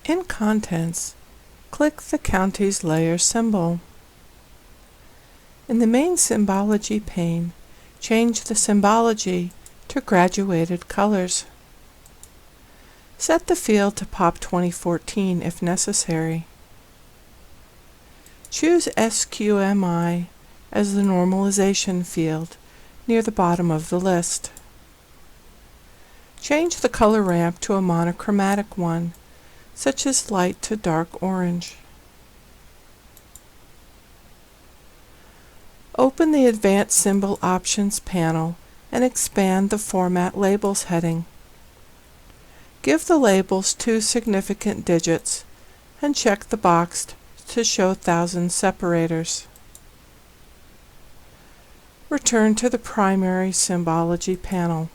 In Contents, click the Counties layer symbol. In the main Symbology pane, change the symbology to graduated colors. Set the field to Pop 2014 if necessary. Choose SQMI as the normalization field near the bottom of the list. Change the color ramp to a monochromatic one, such as light to dark orange. Open the Advanced Symbol Options panel and expand the Format Labels heading. Give the labels 2 significant digits and check the box to show thousand separators. Return to the primary Symbology panel.